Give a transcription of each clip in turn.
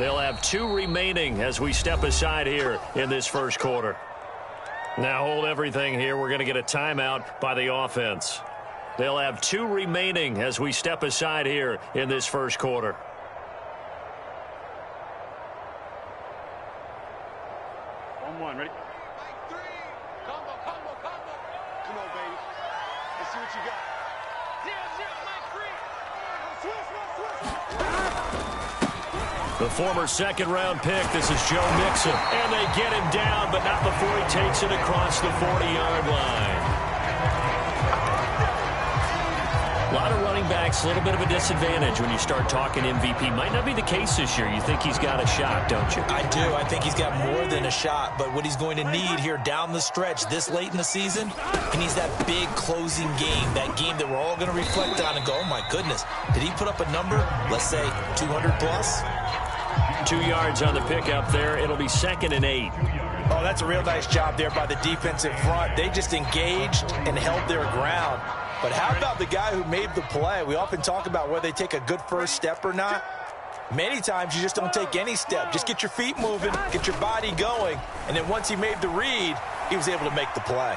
They'll have 2 remaining as we step aside here in this first quarter. Now hold everything here. We're going to get a timeout by the offense. They'll have 2 remaining as we step aside here in this first quarter. On, ready? Combo. Come on, baby. Let's see what you got. 0-0, The former second-round pick, this is Joe Mixon. And they get him down, but not before he takes it across the 40-yard line. A lot of running backs, a little bit of a disadvantage when you start talking MVP. Might not be the case this year. You think he's got a shot, don't you? I do. I think he's got more than a shot. But what he's going to need here down the stretch this late in the season, he needs that big closing game, that game that we're all going to reflect on and go, oh, my goodness, did he put up a number, let's say 200 plus? 2 yards on the pickup there. It'll be 2nd and 8. Oh, that's a real nice job there by the defensive front. They just engaged and held their ground. But how about the guy who made the play? We often talk about whether they take a good first step or not. Many times you just don't take any step. Just get your feet moving, get your body going, and then once he made the read, he was able to make the play.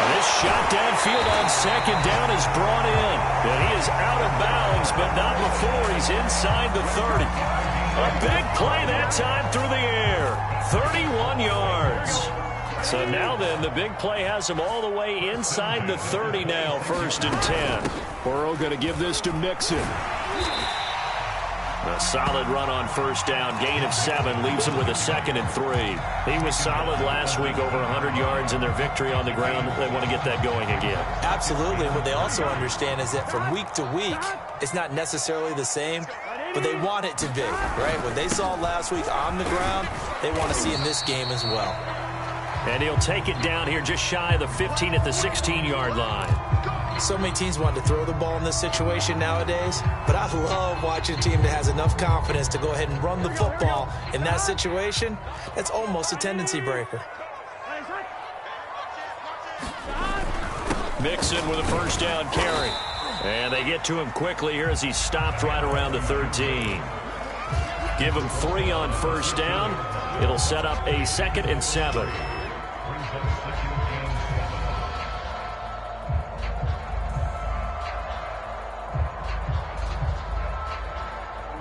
This shot downfield on 2nd down is brought in. And he is out of bounds, but not before he's inside the 30. A big play that time through the air. 31 yards. So now then, the big play has him all the way inside the 30 now, 1st and 10. Burrow going to give this to Mixon. A solid run on 1st down. Gain of 7 leaves him with a 2nd and 3. He was solid last week, over 100 yards in their victory on the ground. They want to get that going again. Absolutely. What they also understand is that from week to week, it's not necessarily the same, but they want it to be, right? What they saw last week on the ground, they want to see in this game as well. And he'll take it down here just shy of the 15 at the 16-yard line. So many teams want to throw the ball in this situation nowadays, but I love watching a team that has enough confidence to go ahead and run the football in that situation. That's almost a tendency breaker. Mixon with a 1st down carry. And they get to him quickly here as he stopped right around the 13. Give him 3 on 1st down. It'll set up a 2nd and 7.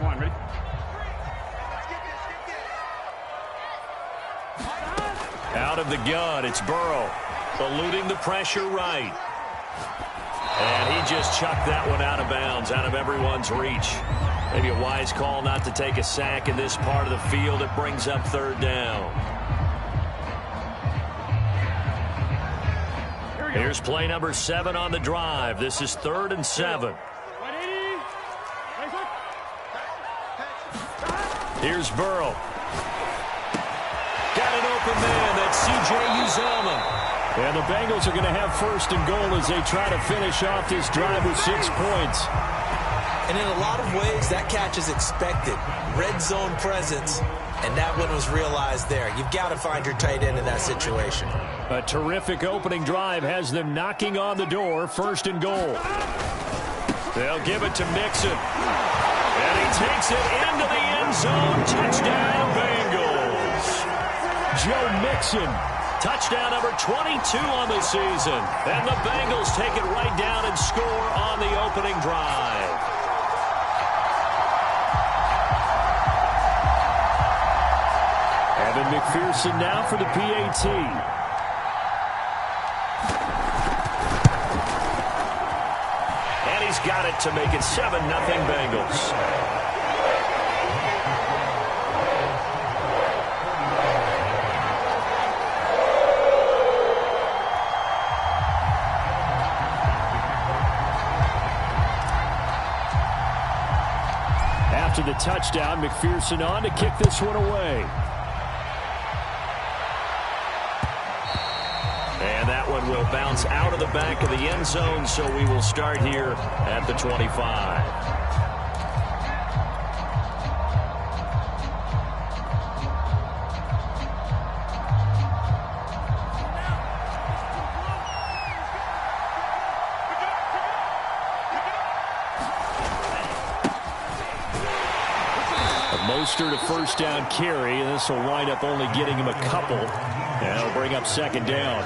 On, ready? Out of the gun, it's Burrow. Eluding the pressure right. And he just chucked that one out of bounds, out of everyone's reach. Maybe a wise call not to take a sack in this part of the field. It brings up 3rd down. Here's play number 7 on the drive. This is 3rd and 7. Here's Burrow. Got an open man. That's C.J. Uzomah. And the Bengals are going to have 1st and goal as they try to finish off this drive with 6 points. And in a lot of ways, that catch is expected. Red zone presence, and that one was realized there. You've got to find your tight end in that situation. A terrific opening drive has them knocking on the door. 1st and goal. They'll give it to Mixon. And he takes it into the end zone. Touchdown, Bengals. Joe Mixon. Touchdown number 22 on the season. And the Bengals take it right down and score on the opening drive. Evan McPherson now for the PAT. And he's got it to make it 7-0 Bengals. After the touchdown, McPherson on to kick this one away. And that one will bounce out of the back of the end zone, so we will start here at the 25. Mostert a first down carry, and this will wind up only getting him a couple. And it'll bring up second down.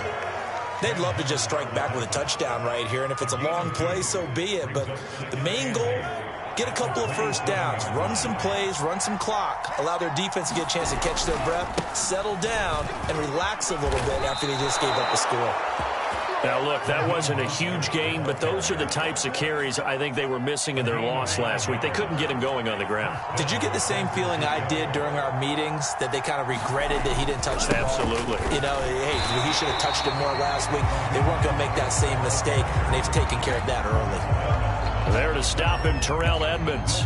They'd love to just strike back with a touchdown right here, and if it's a long play, so be it. But the main goal, get a couple of first downs, run some plays, run some clock, allow their defense to get a chance to catch their breath, settle down, and relax a little bit after they just gave up a score. Now, look, that wasn't a huge gain, but those are the types of carries I think they were missing in their loss last week. They couldn't get him going on the ground. Did you get the same feeling I did during our meetings, that they kind of regretted that he didn't touch the ball? Absolutely. You know, hey, he should have touched it more last week. They weren't going to make that same mistake, and they've taken care of that early. There to stop him, Terrell Edmonds.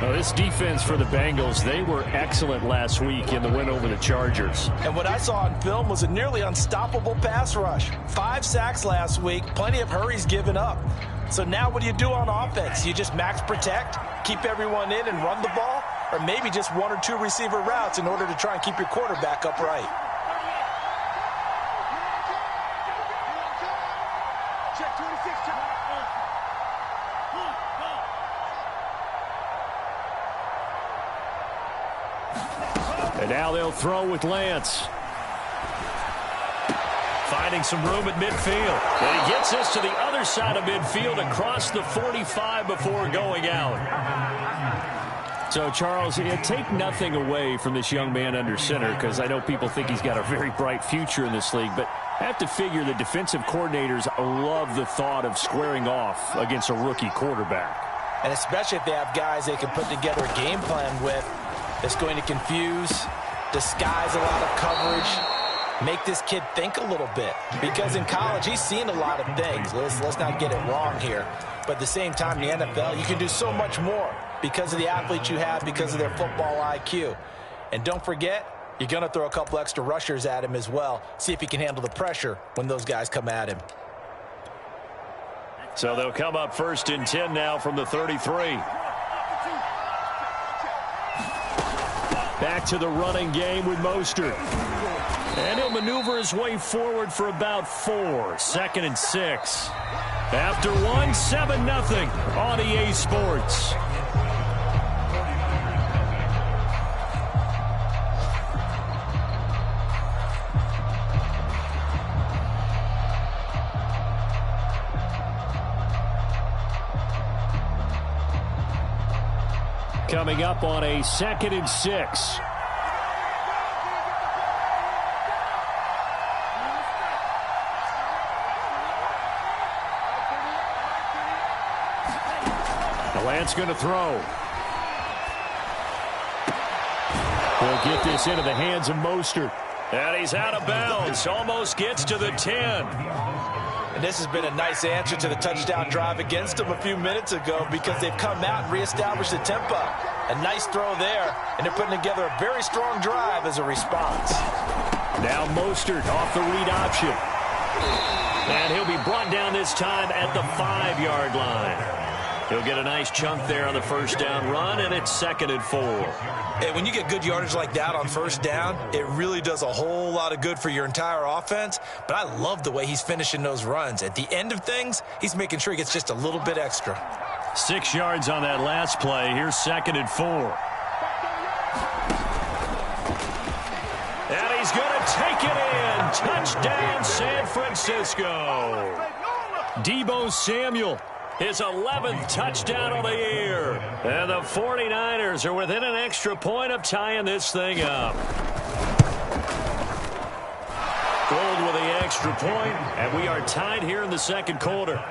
Well, this defense for the Bengals, they were excellent last week in the win over the Chargers. And what I saw on film was a nearly unstoppable pass rush. 5 sacks last week, plenty of hurries given up. So now what do you do on offense? You just max protect, keep everyone in and run the ball? Or maybe just 1 or 2 receiver routes in order to try and keep your quarterback upright? Check 26. And now they'll throw with Lance. Finding some room at midfield. And he gets this to the other side of midfield across the 45 before going out. So, Charles, take nothing away from this young man under center, because I know people think he's got a very bright future in this league, but I have to figure the defensive coordinators love the thought of squaring off against a rookie quarterback. And especially if they have guys they can put together a game plan with that's going to confuse, disguise a lot of coverage, make this kid think a little bit. Because in college, he's seen a lot of things. Let's not get it wrong here. But at the same time, in the NFL, you can do so much more because of the athletes you have, because of their football IQ. And don't forget, you're going to throw a couple extra rushers at him as well. See if he can handle the pressure when those guys come at him. So they'll come up 1st and 10 now from the 33. Back to the running game with Mostert. And he'll maneuver his way forward for about 4. 2nd and 6. After 1, 7-0 on EA Sports. Coming up on a 2nd and 6. Lance going to throw. He'll get this into the hands of Mostert. And he's out of bounds. Almost gets to the 10. And this has been a nice answer to the touchdown drive against them a few minutes ago, because they've come out and reestablished the tempo. A nice throw there, and they're putting together a very strong drive as a response. Now Mostert off the read option. And he'll be brought down this time at the 5-yard line. He'll get a nice chunk there on the first down run, and it's 2nd and 4. And when you get good yardage like that on first down, it really does a whole lot of good for your entire offense. But I love the way he's finishing those runs. At the end of things, he's making sure he gets just a little bit extra. 6 yards on that last play. Here's 2nd and 4. And he's going to take it in. Touchdown, San Francisco. Deebo Samuel. His 11th touchdown of the year. And the 49ers are within an extra point of tying this thing up. Gold with the extra point, and we are tied here in the second quarter.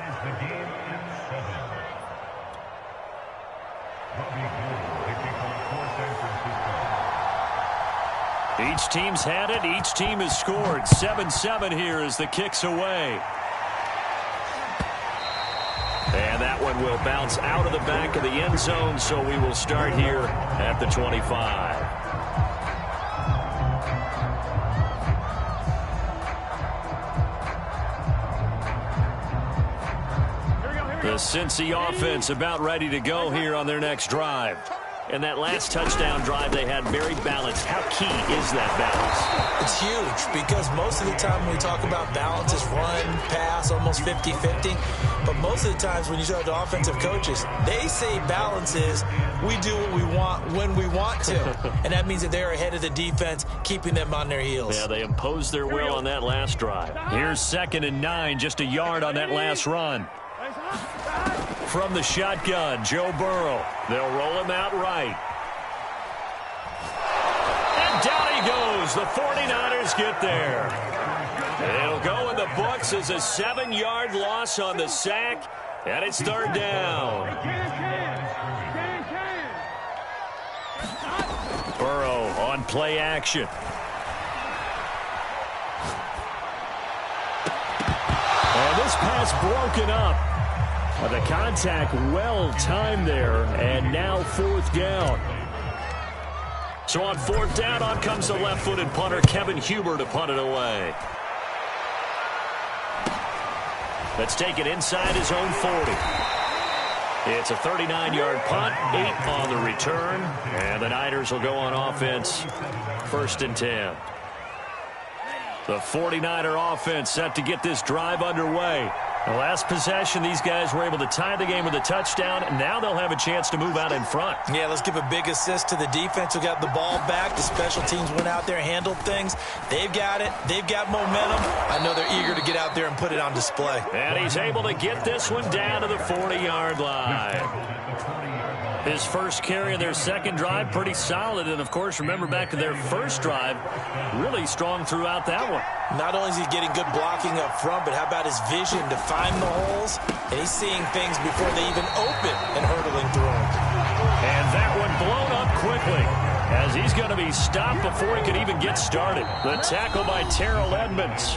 Each team's had it. Each team has scored. 7-7 here as the kick's away. And that one will bounce out of the back of the end zone, so we will start here at the 25. The Cincy offense about ready to go here on their next drive. And that last touchdown drive they had very balanced. How key is that balance? It's huge because most of the time when we talk about balance, it's run, pass, almost 50-50. But most of the times when you talk to offensive coaches, they say balance is we do what we want when we want to. And that means that they're ahead of the defense, keeping them on their heels. Yeah, they imposed their will on that last drive. Here's 2nd and 9, just a yard on that last run. From the shotgun, Joe Burrow. They'll roll him out right. And down he goes. The 49ers get there. It'll go in the books as a 7-yard loss on the sack, and it's 3rd down. Burrow on play action. And this pass broken up. The contact well timed there, and now 4th down. So on 4th down, on comes the left-footed punter, Kevin Huber, to punt it away. Let's take it inside his own 40. It's a 39-yard punt, 8 on the return, and the Niners will go on offense, 1st and 10. The 49er offense set to get this drive underway. The last possession, these guys were able to tie the game with a touchdown, and now they'll have a chance to move out in front. Yeah, let's give a big assist to the defense who got the ball back. The special teams went out there, handled things. They've got it. They've got momentum. I know they're eager to get out there and put it on display. And he's able to get this one down to the 40-yard line. His first carry of their 2nd drive, pretty solid. And, of course, remember back to their 1st drive, really strong throughout that one. Not only is he getting good blocking up front, but how about his vision to find the holes? And he's seeing things before they even open and hurtling through them. And that one blown up quickly as he's going to be stopped before he could even get started. The tackle by Terrell Edmonds.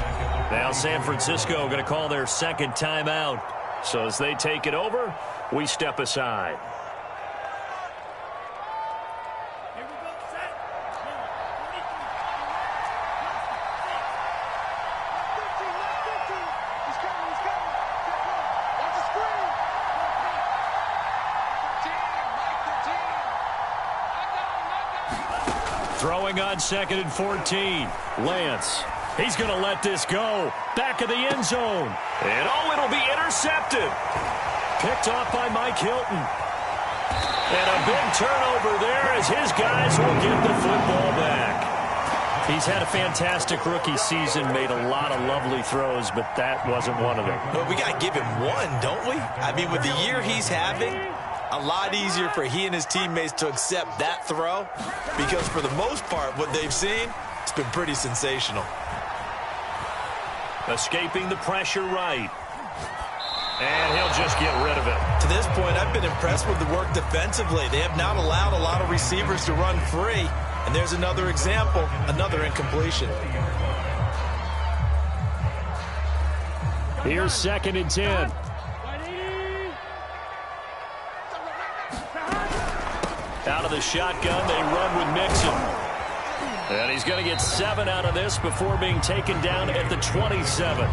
Now San Francisco going to call their 2nd timeout. So as they take it over, we step aside. Throwing on 2nd and 14. Lance. He's going to let this go. Back of the end zone. And it'll be intercepted. Picked off by Mike Hilton. And a big turnover there as his guys will get the football back. He's had a fantastic rookie season, made a lot of lovely throws, but that wasn't one of them. Well, we got to give him one, don't we? I mean, with the year he's having, a lot easier for he and his teammates to accept that throw because for the most part, what they've seen, it's been pretty sensational. Escaping the pressure right. And he'll just get rid of it. To this point, I've been impressed with the work defensively. They have not allowed a lot of receivers to run free. And there's another example, another incompletion. Here's 2nd and 10. Out of the shotgun, they run with Mixon. And he's going to get 7 out of this before being taken down at the 27.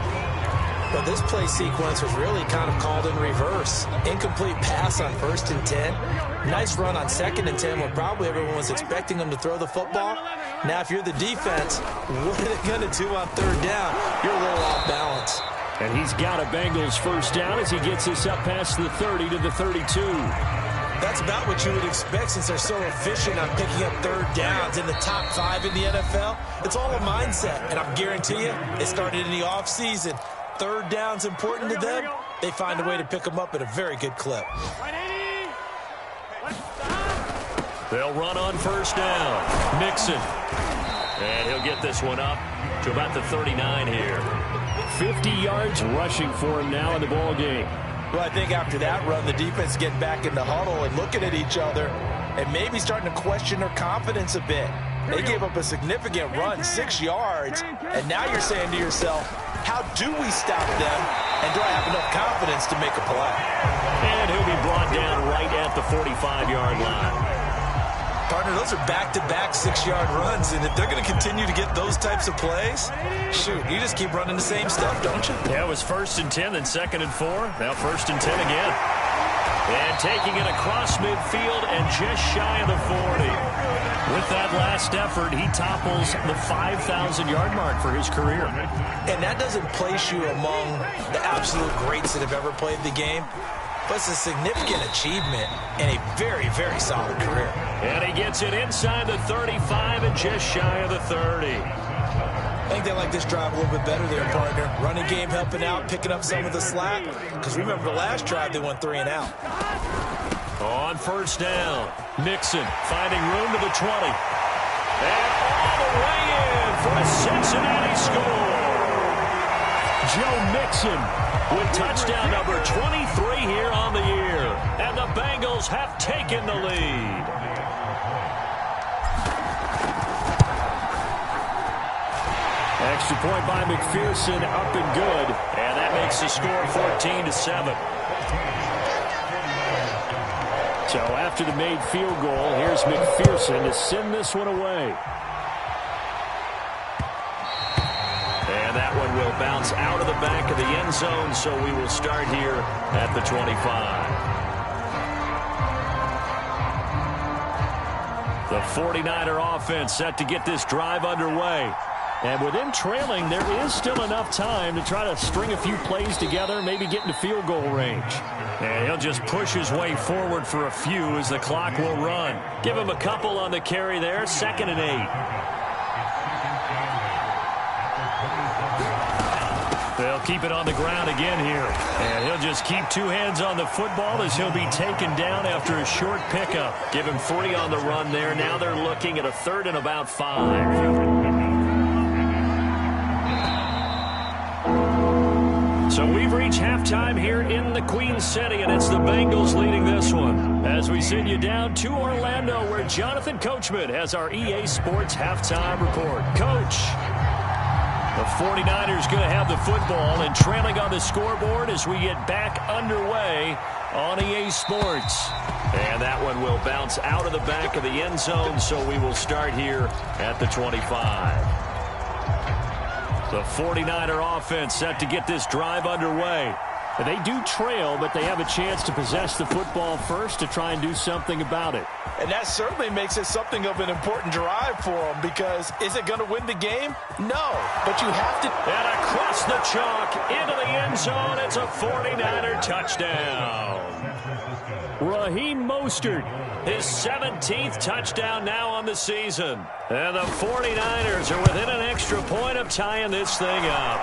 Well, this play sequence was really kind of called in reverse. Incomplete pass on 1st and 10. Nice run on 2nd and 10 when probably everyone was expecting them to throw the football. Now, if you're the defense, what are they going to do on 3rd down? You're a little off balance. And he's got a Bengals 1st down as he gets this up past the 30 to the 32. That's about what you would expect since they're so efficient on picking up 3rd downs in the top 5 in the NFL. It's all a mindset, and I guarantee you, it started in the offseason. 3rd down's important to them. They find a way to pick them up at a very good clip. They'll run on 1st down. Mixon. And he'll get this one up to about the 39 here. 50 yards rushing for him now in the ball game. Well, I think after that run, the defense getting back in the huddle and looking at each other and maybe starting to question their confidence a bit. They gave up a significant run, 6 yards, and now you're saying to yourself, how do we stop them, and do I have enough confidence to make a play? And he'll be brought down right at the 45-yard line. Partner, those are back-to-back 6-yard runs, and if they're going to continue to get those types of plays, shoot, you just keep running the same stuff, don't you? Yeah, it was 1st and 10, then 2nd and 4. Now 1st and 10 again. And taking it across midfield and just shy of the 40. With that last effort, he topples the 5,000-yard mark for his career. And that doesn't place you among the absolute greats that have ever played the game, but it's a significant achievement and a very, very solid career. And he gets it inside the 35 and just shy of the 30. I think they like this drive a little bit better there, partner. Running game helping out, picking up some of the slack. Because remember the last drive, they went 3 and out. On first down, Mixon finding room to the 20. And all the way in for a Cincinnati score. Joe Mixon with touchdown number 23 here on the year. And the Bengals have taken the lead. Extra point by McPherson, up and good. And that makes the score 14-7. So after the made field goal, here's McPherson to send this one away. And that one will bounce out of the back of the end zone, so we will start here at the 25. The 49er offense set to get this drive underway. And with them trailing, there is still enough time to try to string a few plays together, maybe get into field goal range. And he'll just push his way forward for a few as the clock will run. Give him a couple on the carry there, 2nd and 8. They'll keep it on the ground again here. And he'll just keep 2 hands on the football as he'll be taken down after a short pickup. Give him 3 on the run there. Now they're looking at a 3rd and about 5. So we've reached halftime here in the Queen City, and it's the Bengals leading this one. As we send you down to Orlando, where Jonathan Coachman has our EA Sports halftime report. Coach, the 49ers going to have the football and trailing on the scoreboard as we get back underway on EA Sports. And that one will bounce out of the back of the end zone, so we will start here at the 25. The 49er offense set to get this drive underway. They do trail, but they have a chance to possess the football first to try and do something about it. And that certainly makes it something of an important drive for them, because is it going to win the game? No, but you have to. And across the chalk into the end zone, it's a 49er touchdown. Raheem Mostert, his 17th touchdown now on the season. And the 49ers are within an extra point of tying this thing up.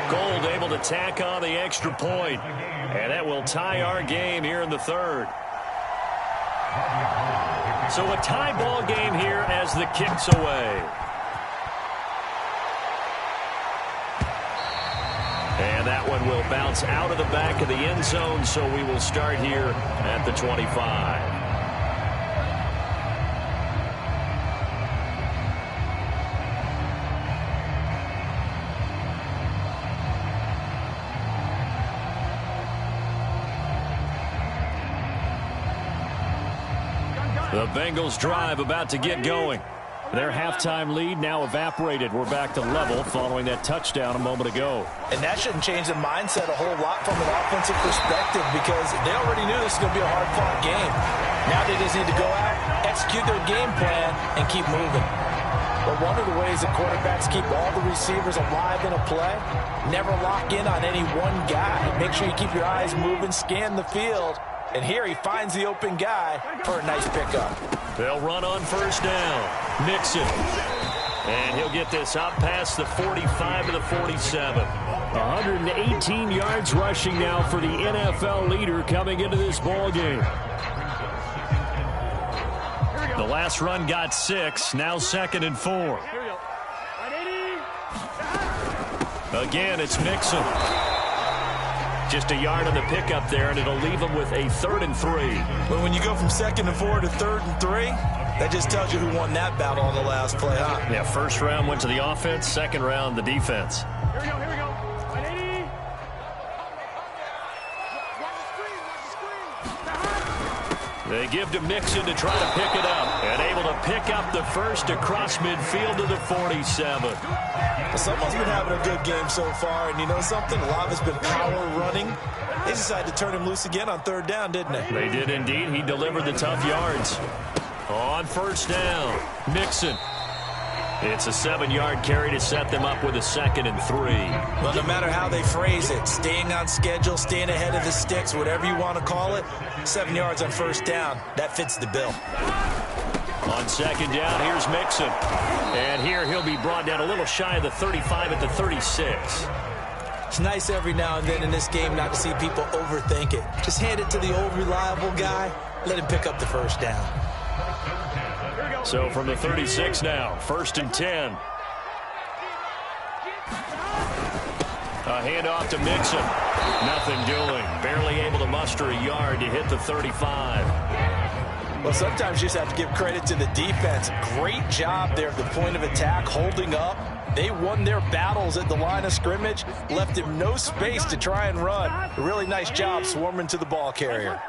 Gold able to tack on the extra point. And that will tie our game here in the 3rd. So a tie ball game here as the kick's away. And that one will bounce out of the back of the end zone, so we will start here at the 25. The Bengals drive about to get going. Their halftime lead now evaporated. We're back to level following that touchdown a moment ago. And that shouldn't change the mindset a whole lot from an offensive perspective, because they already knew this was going to be a hard-fought game. Now they just need to go out, execute their game plan, and keep moving. But one of the ways that quarterbacks keep all the receivers alive in a play, never lock in on any one guy. Make sure you keep your eyes moving, scan the field. And here he finds the open guy for a nice pickup. They'll run on first down. Mixon. And he'll get this out past the 45 to the 47. 118 yards rushing now for the NFL leader coming into this ball game. The last run got 6. Now 2nd and 4. Again, it's Mixon. Just a yard on the pickup there, and it'll leave them with a 3rd and 3. But when you go from 2nd and 4 to 3rd and 3, that just tells you who won that battle on the last play, huh? Yeah, first round went to the offense, second round the defense. Here we go, here we go. They give to Mixon to try to pick it up, and able to pick up the first across midfield to the 47. Someone's been having a good game so far, and you know something? A lot of it's been power running. They decided to turn him loose again on third down, didn't they? They did indeed. He delivered the tough yards. On first down, Mixon. It's a 7-yard carry to set them up with a 2nd and 3. Well, no matter how they phrase it, staying on schedule, staying ahead of the sticks, whatever you want to call it, 7 yards on first down, that fits the bill. On 2nd down, here's Mixon. And here he'll be brought down a little shy of the 35 at the 36. It's nice every now and then in this game not to see people overthink it. Just hand it to the old reliable guy, let him pick up the first down. So from the 36 now, 1st and 10. A handoff to Mixon. Nothing doing. Barely able to muster a yard to hit the 35. Well, sometimes you just have to give credit to the defense. Great job there at the point of attack, holding up. They won their battles at the line of scrimmage, left him no space to try and run. A really nice job swarming to the ball carrier.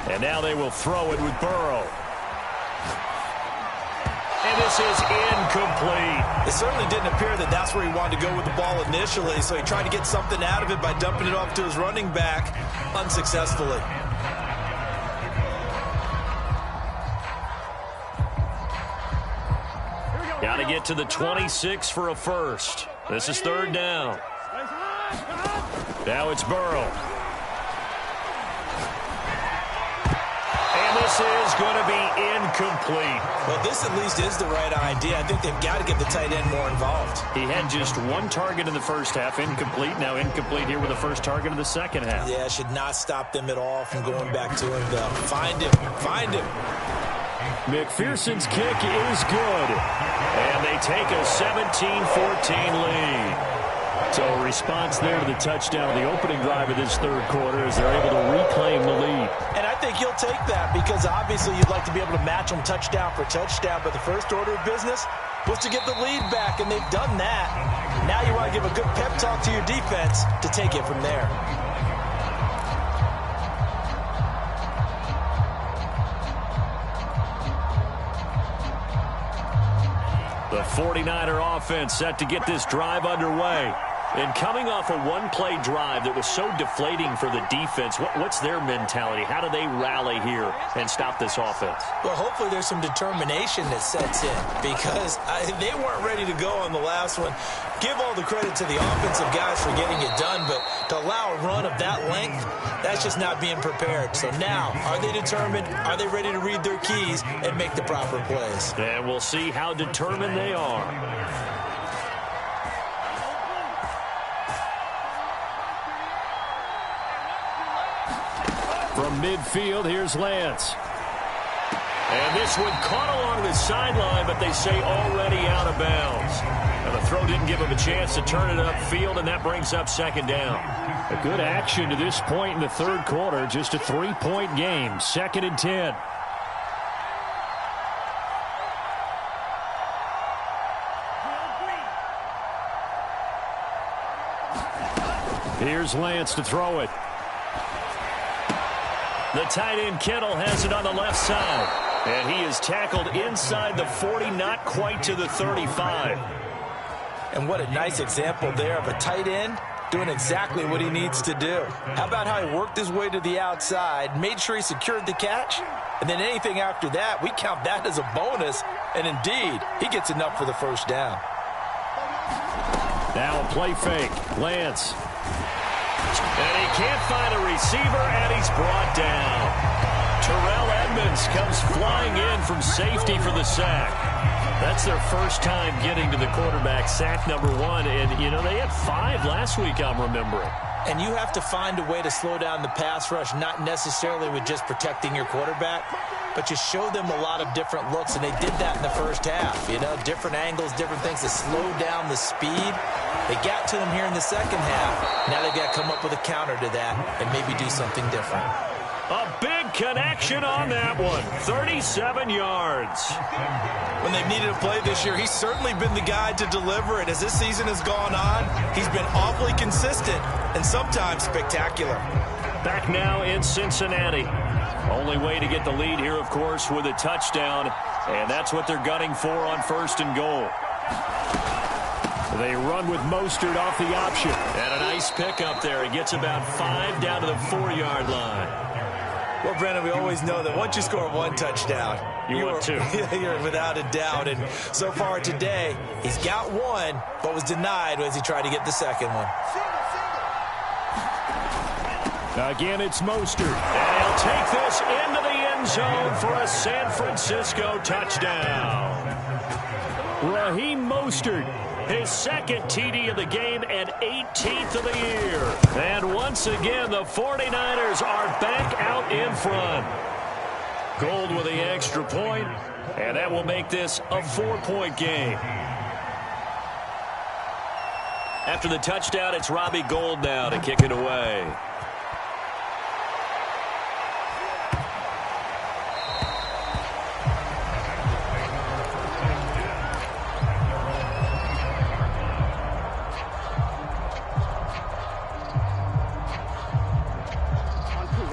And now they will throw it with Burrow. And this is incomplete. It certainly didn't appear that that's where he wanted to go with the ball initially, so he tried to get something out of it by dumping it off to his running back unsuccessfully. Got to get to the 26 for a first. This is 3rd down. Now it's Burrow. And this is going to be incomplete. Well, this at least is the right idea. I think they've got to get the tight end more involved. He had just 1 target in the first half, incomplete. Now incomplete here with the first target of the second half. Yeah, should not stop them at all from going back to him, though. Find him. Find him. McPherson's kick is good. And they take a 17-14 lead. So a response there to the touchdown, the opening drive of this 3rd quarter, as they're able to reclaim the lead. And I think you'll take that because obviously you'd like to be able to match them touchdown for touchdown, but the first order of business was to get the lead back, and they've done that. Now you want to give a good pep talk to your defense to take it from there. The 49er offense set to get this drive underway. And coming off a 1-play drive that was so deflating for the defense, what's their mentality? How do they rally here and stop this offense? Well, hopefully there's some determination that sets in because they weren't ready to go on the last one. Give all the credit to the offensive guys for getting it done, but to allow a run of that length, that's just not being prepared. So now, are they determined? Are they ready to read their keys and make the proper plays? And we'll see how determined they are. From midfield, here's Lance. And this one caught along the sideline, but they say already out of bounds. And the throw didn't give him a chance to turn it upfield, and that brings up 2nd down. A good action to this point in the 3rd quarter. Just a 3-point game. 2nd and 10. Here's Lance to throw it. The tight end Kittle has it on the left side. And he is tackled inside the 40, not quite to the 35. And what a nice example there of a tight end doing exactly what he needs to do. How about how he worked his way to the outside, made sure he secured the catch, and then anything after that, we count that as a bonus. And indeed, he gets enough for the first down. Now a play fake. Lance. And he can't find a receiver, and he's brought down. Terrell Edmonds comes flying in from safety for the sack. That's their first time getting to the quarterback, sack number 1. And, you know, they had 5 last week, I'm remembering. And you have to find a way to slow down the pass rush, not necessarily with just protecting your quarterback, but you show them a lot of different looks, and they did that in the first half. You know, different angles, different things to slow down the speed. They got to them here in the second half. Now they've got to come up with a counter to that and maybe do something different. A big connection on that one. 37 yards. When they've needed a play this year, he's certainly been the guy to deliver it. As this season has gone on, he's been awfully consistent and sometimes spectacular. Back now in Cincinnati. Only way to get the lead here, of course, with a touchdown. And that's what they're gunning for on 1st and goal. They run with Mostert off the option. And a nice pickup there. He gets about 5 down to the 4-yard line. Well, Brandon, we always know that once you score one touchdown, you want two. You're without a doubt. And so far today, he's got one, but was denied as he tried to get the second one. Again, it's Mostert. And he'll take this into the end zone for a San Francisco touchdown. Raheem Mostert, his second TD of the game and 18th of the year. And once again, the 49ers are back out in front. Gold with the extra point, and that will make this a 4-point game. After the touchdown, it's Robbie Gould now to kick it away.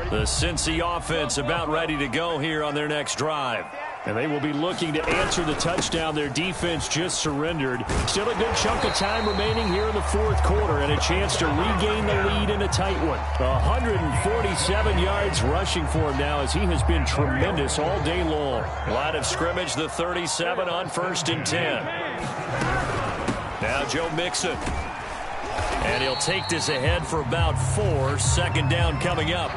The Cincy offense about ready to go here on their next drive. And they will be looking to answer the touchdown their defense just surrendered. Still a good chunk of time remaining here in the fourth quarter and a chance to regain the lead in a tight one. 147 yards rushing for him now as he has been tremendous all day long. Line of scrimmage, the 37 on 1st and 10. Now Joe Mixon. And he'll take this ahead for about 4. Second down coming up.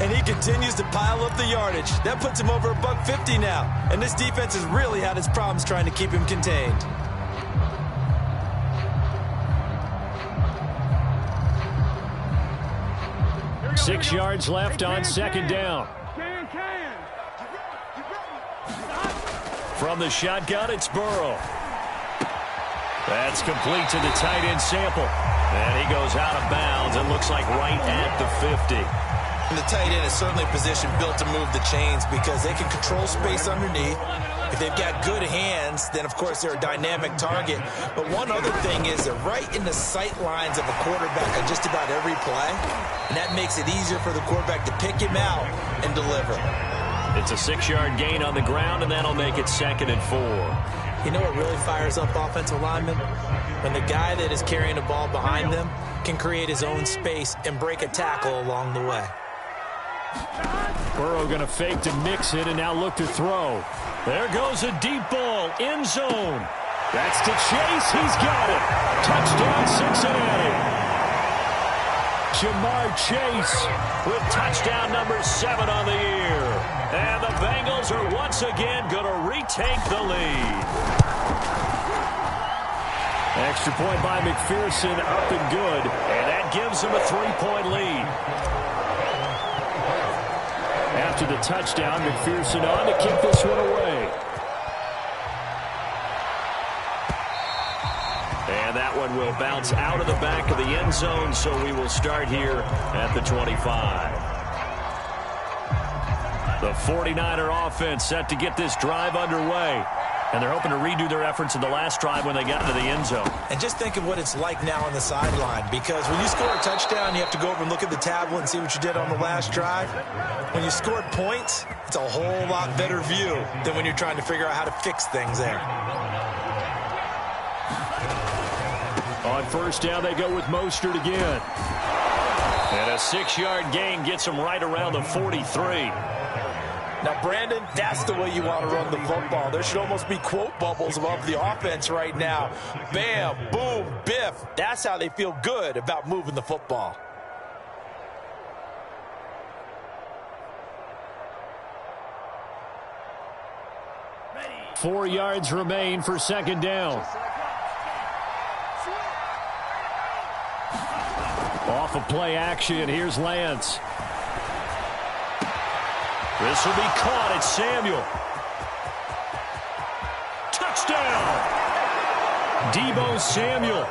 And he continues to pile up the yardage. That puts him over $150 now. And this defense has really had its problems trying to keep him contained. Six yards left on second down. From the shotgun, it's Burrow. That's complete to the tight end Sample. And he goes out of bounds. It looks like right at the 50. And the tight end is certainly a position built to move the chains because they can control space underneath. If they've got good hands, then, of course, they're a dynamic target. But one other thing is they're right in the sight lines of a quarterback on just about every play. And that makes it easier for the quarterback to pick him out and deliver. It's a 6-yard gain on the ground, and that'll make it 2nd and 4. You know what really fires up offensive linemen? When the guy that is carrying the ball behind them can create his own space and break a tackle along the way. Burrow going to fake to Mixon and now look to throw. There goes a deep ball, end zone. That's to Chase. He's got it. Touchdown, Cincinnati. Jamar Chase with touchdown number 7 on the year. And the Bengals are once again going to retake the lead. Extra point by McPherson, up and good. And that gives them a 3-point lead. After the touchdown, McPherson on to kick this one away. And that one will bounce out of the back of the end zone, so we will start here at the 25. The 49er offense set to get this drive underway. And they're hoping to redo their efforts in the last drive when they got into the end zone. And just think of what it's like now on the sideline, because when you score a touchdown, you have to go over and look at the tablet and see what you did on the last drive. When you scored points, it's a whole lot better view than when you're trying to figure out how to fix things there. On first down, they go with Mostert again. And a 6-yard gain gets them right around the 43. Now, Brandon, that's the way you want to run the football. There should almost be quote bubbles above the offense right now. Bam, boom, biff. That's how they feel good about moving the football. Ready. 4 yards remain for second down. Off of play action, here's Lance. This will be caught. It's Samuel. Touchdown! Deebo Samuel.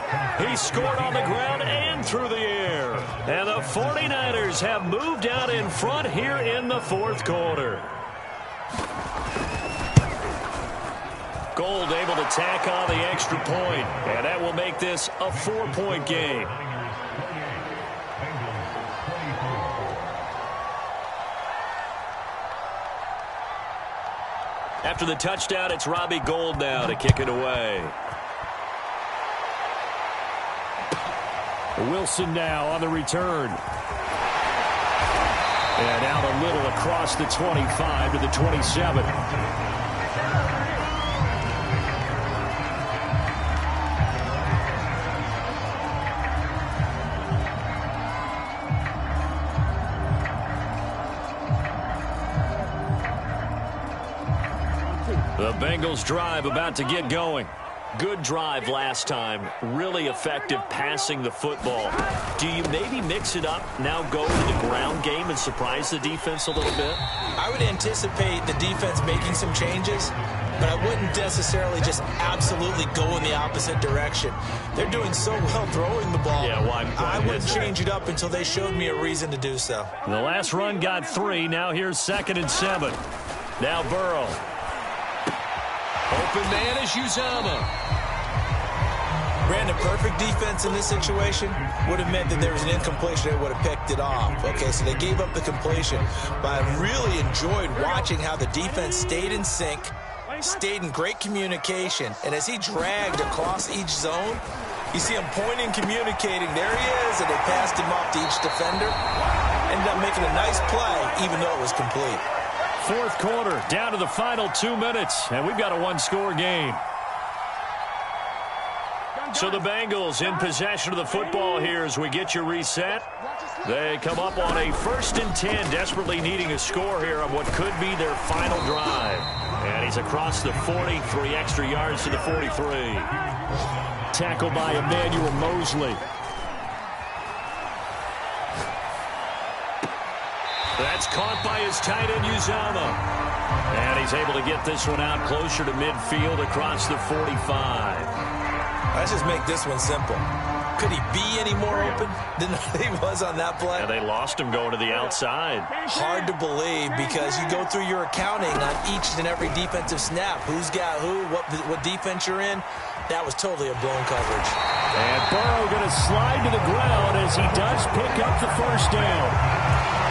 He scored on the ground and through the air. And the 49ers have moved out in front here in the fourth quarter. Gould able to tack on the extra point. And that will make this a 4-point game. After the touchdown, it's Robbie Gould now to kick it away. Wilson now on the return. And out a little across the 25 to the 27. The Bengals drive about to get going. Good drive last time. Really effective passing the football. Do you maybe mix it up, now go to the ground game and surprise the defense a little bit? I would anticipate the defense making some changes, but I wouldn't necessarily just absolutely go in the opposite direction. They're doing so well throwing the ball. Yeah, well, I wouldn't change it up until they showed me a reason to do so. The last run got 3. Now here's 2nd and 7. Now Burrow. Open man is Uzomah. Brandon, perfect defense in this situation would have meant that there was an incompletion. They would have picked it off. Okay, so they gave up the completion. But I really enjoyed watching how the defense stayed in sync, stayed in great communication. And as he dragged across each zone, you see him pointing, communicating. There he is, and they passed him off to each defender. Ended up making a nice play, even though it was complete. 4th quarter, down to the final 2 minutes, and we've got a one-score game. So the Bengals in possession of the football here as we get you reset. They come up on a 1st and 10, desperately needing a score here on what could be their final drive. And he's across the 40, 3 extra yards to the 43. Tackled by Emmanuel Mosley. That's caught by his tight end, Uzomah. And he's able to get this one out closer to midfield across the 45. Let's just make this one simple. Could he be any more open than he was on that play? Yeah, they lost him going to the outside. Hard to believe because you go through your accounting on each and every defensive snap. Who's got who, what defense you're in. That was totally a blown coverage. And Burrow going to slide to the ground as he does pick up the 1st down.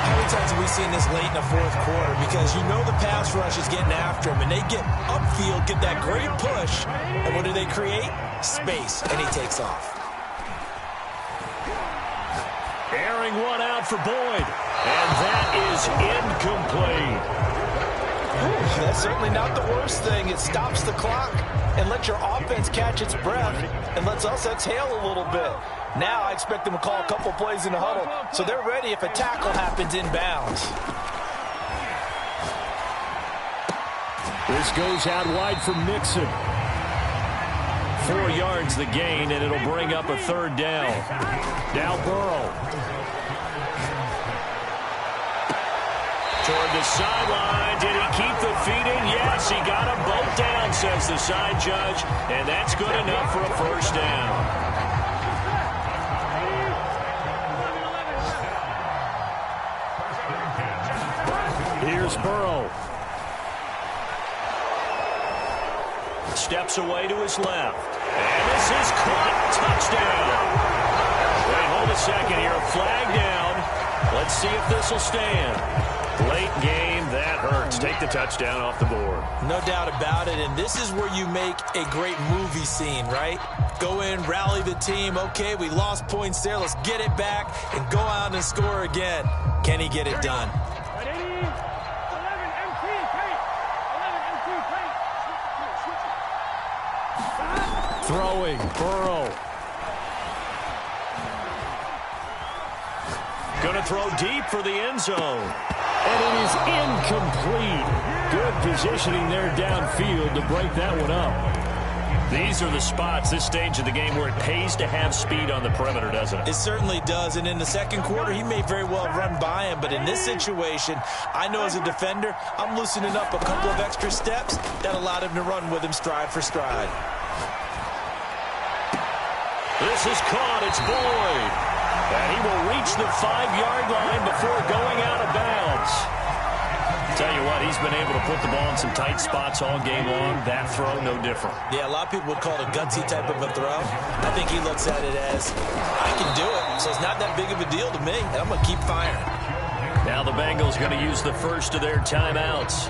How many times have we seen this late in the 4th quarter? Because you know the pass rush is getting after him, and they get upfield, get that great push, and what do they create? Space, and he takes off. Airing one out for Boyd, and that is incomplete. That's certainly not the worst thing. It stops the clock and lets your offense catch its breath and lets us exhale a little bit. Now I expect them to call a couple plays in the huddle, so they're ready if a tackle happens inbounds. This goes out wide for Mixon. 4 yards the gain, and it'll bring up a 3rd down. Now Burrow. Toward the sideline. Did he keep the feet in? Yes, he got them both down, says the side judge, and that's good enough for a 1st down. Here's Burrow. Steps away to his left. And this is caught. Touchdown. Wait, hold a second here. Flag down. Let's see if this will stand. Late game. That hurts. Take the touchdown off the board. No doubt about it. And this is where you make a great movie scene, right? Go in, rally the team. Okay, we lost points there. Let's get it back and go out and score again. Can he get it done? Throwing, Burrow. Going to throw deep for the end zone. And it is incomplete. Good positioning there downfield to break that one up. These are the spots, this stage of the game, where it pays to have speed on the perimeter, doesn't it? It certainly does. And in the 2nd quarter, he may very well run by him. But in this situation, I know as a defender, I'm loosening up a couple of extra steps that allowed him to run with him stride for stride. This is caught. It's Boyd. And he will reach the 5-yard line before going out of bounds. Tell you what, he's been able to put the ball in some tight spots all game long. That throw, no different. Yeah, a lot of people would call it a gutsy type of a throw. I think he looks at it as, I can do it, so it's not that big of a deal to me, and I'm going to keep firing. Now the Bengals going to use the first of their timeouts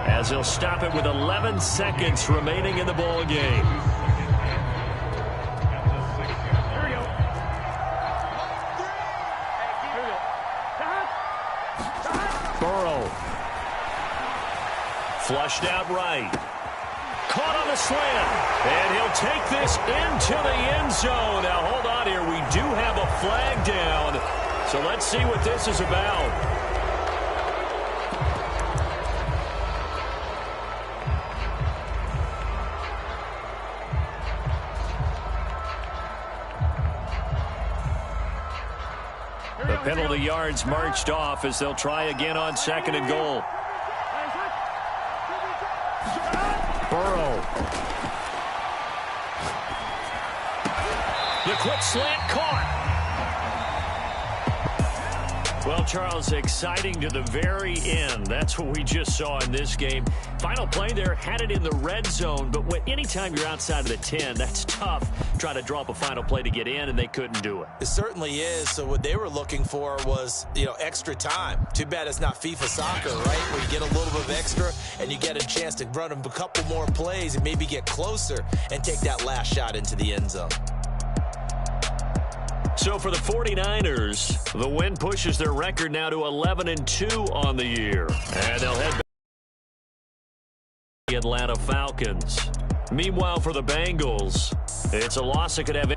as they'll stop it with 11 seconds remaining in the ball game. Flushed out right. Caught on the slant. And he'll take this into the end zone. Now, hold on here. We do have a flag down. So let's see what this is about. The penalty yards marched off as they'll try again on 2nd and goal. Burrow. The quick slant caught. Well, Charles, exciting to the very end. That's what we just saw in this game. Final play there, had it in the red zone, but anytime you're outside of the 10, that's tough. Try to draw up a final play to get in, and they couldn't do it. It certainly is. So what they were looking for was, extra time. Too bad it's not FIFA soccer, right? Where you get a little bit of extra, and you get a chance to run a couple more plays and maybe get closer and take that last shot into the end zone. So for the 49ers, the win pushes their record now to 11-2 on the year. And they'll head back to the Atlanta Falcons. Meanwhile, for the Bengals, it's a loss that could have